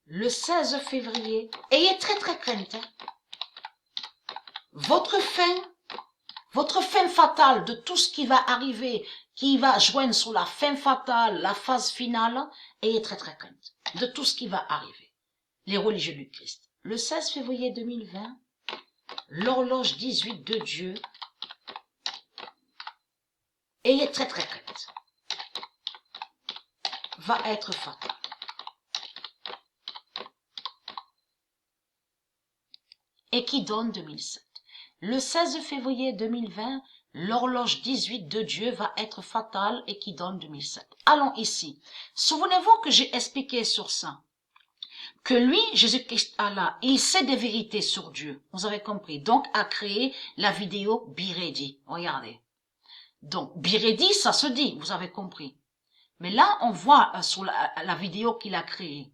le 16 février, ayez très crainte. Votre fin fatale de tout ce qui va arriver, qui va joindre sur la fin fatale, la phase finale, ayez très crainte de tout ce qui va arriver. Les religieux du Christ. Le 16 février 2020, l'horloge 18 de Dieu, ayez très crainte, va être fatale. Et qui donne 2007. Le 16 février 2020, l'horloge 18 de Dieu va être fatale et qui donne 2007. Allons ici. Souvenez-vous que j'ai expliqué sur ça. Que lui, Jésus-Christ Allah, il sait des vérités sur Dieu. Vous avez compris. Donc, a créé la vidéo Biredi. Regardez. Donc, Biredi, ça se dit. Vous avez compris. Mais là, on voit sur la vidéo qu'il a créée.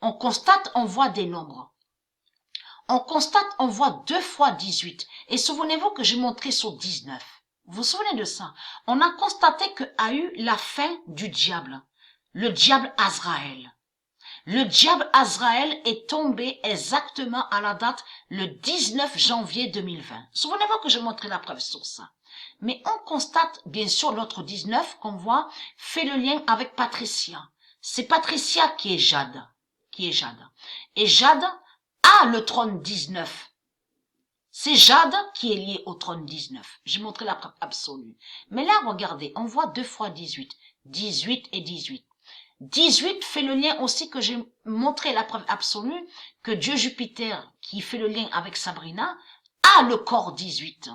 On constate, on voit des nombres. On constate, on voit 2 fois 18. Et souvenez-vous que j'ai montré sur 19. Vous vous souvenez de ça? On a constaté que a eu la fin du diable. Le diable Azraël. Le diable Azraël est tombé exactement à la date le 19 janvier 2020. Souvenez-vous que j'ai montré la preuve sur ça. Mais on constate, bien sûr, l'autre 19 qu'on voit fait le lien avec Patricia. C'est Patricia qui est Jade. Et Jade a le trône 19. C'est Jade qui est lié au trône 19. J'ai montré la preuve absolue. Mais là, regardez, on voit 2 fois 18. 18 et 18. 18 fait le lien aussi que j'ai montré la preuve absolue que Dieu Jupiter, qui fait le lien avec Sabrina, a le corps 18.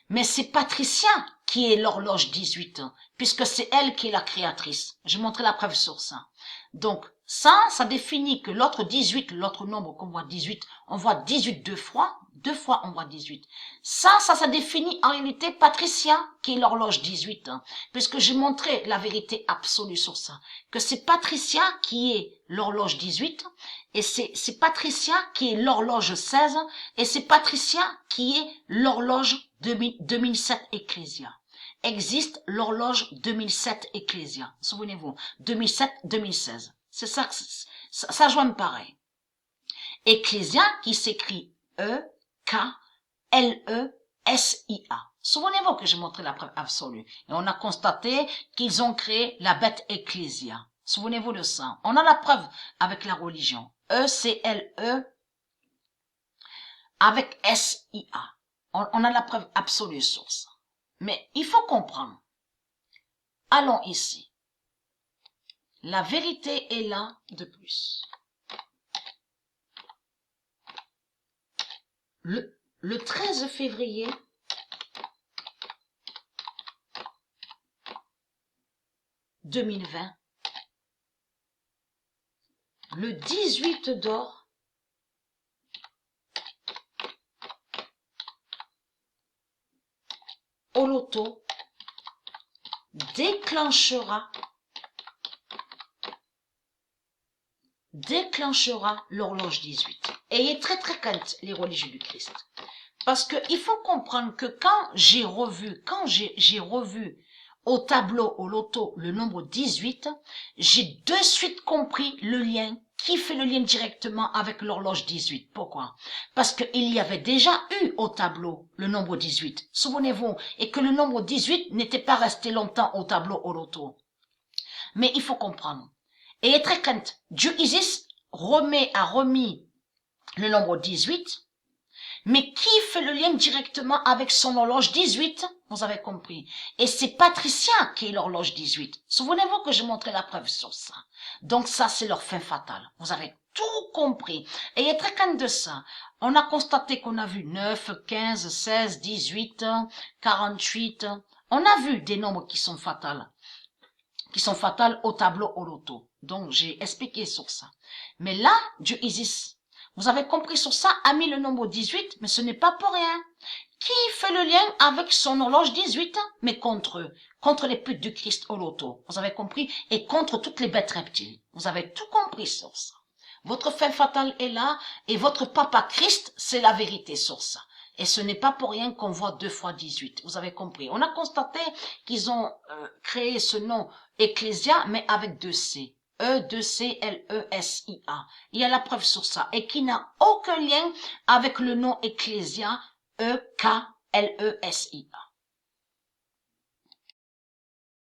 Mais c'est Patricia qui est l'horloge 18, puisque c'est elle qui est la créatrice. J'ai montré la preuve sur ça. Donc, ça définit que l'autre 18, l'autre nombre qu'on voit 18, on voit 18 deux fois on voit 18. Ça définit en réalité Patricia qui est l'horloge 18, puisque j'ai montré la vérité absolue sur ça, que c'est Patricia qui est l'horloge 18, et c'est Patricia qui est l'horloge 16, et c'est Patricia qui est l'horloge 2007 Ecclésia. Existe l'horloge 2007 Ecclésia. Souvenez-vous, 2007-2016. C'est ça, ça joint pareil. Ecclésia qui s'écrit E-K-L-E-S-I-A. Souvenez-vous que j'ai montré la preuve absolue. Et on a constaté qu'ils ont créé la bête Ecclésia. Souvenez-vous de ça. On a la preuve avec la religion. E-C-L-E avec S-I-A. On a la preuve absolue sur ça. Mais il faut comprendre. Allons ici. La vérité est là de plus. Le 13 février, « 2020, le 18 d'or, au loto, déclenchera l'horloge 18. Ayez très crainte les religieux du Christ. Parce que il faut comprendre que quand j'ai revu au tableau, au loto, le nombre 18, j'ai de suite compris le lien, qui fait le lien directement avec l'horloge 18. Pourquoi? Parce qu'il y avait déjà eu au tableau le nombre 18. Souvenez-vous, et que le nombre 18 n'était pas resté longtemps au tableau, au loto. Mais il faut comprendre. Et très crainte, Dieu Isis a remis le nombre 18, mais qui fait le lien directement avec son horloge 18? Vous avez compris. Et c'est Patricia qui est l'horloge 18. Souvenez-vous que j'ai montré la preuve sur ça. Donc ça, c'est leur fin fatale. Vous avez tout compris. Et il est très crainte de ça. On a constaté qu'on a vu 9, 15, 16, 18, 48. On a vu des nombres qui sont fatales au tableau au loto. Donc, j'ai expliqué sur ça. Mais là, Dieu Isis, vous avez compris sur ça, a mis le nombre 18, mais ce n'est pas pour rien. Qui fait le lien avec son horloge 18? Mais contre eux, contre les putes du Christ au loto. Vous avez compris? Et contre toutes les bêtes reptiles. Vous avez tout compris sur ça. Votre fin fatale est là, et votre papa Christ, c'est la vérité sur ça. Et ce n'est pas pour rien qu'on voit 2 fois 18. Vous avez compris. On a constaté qu'ils ont créé ce nom Ecclésia, mais avec 2 C. E-2-C-L-E-S-I-A. Il y a la preuve sur ça. Et qui n'a aucun lien avec le nom Ecclésia, E-K-L-E-S-I-A.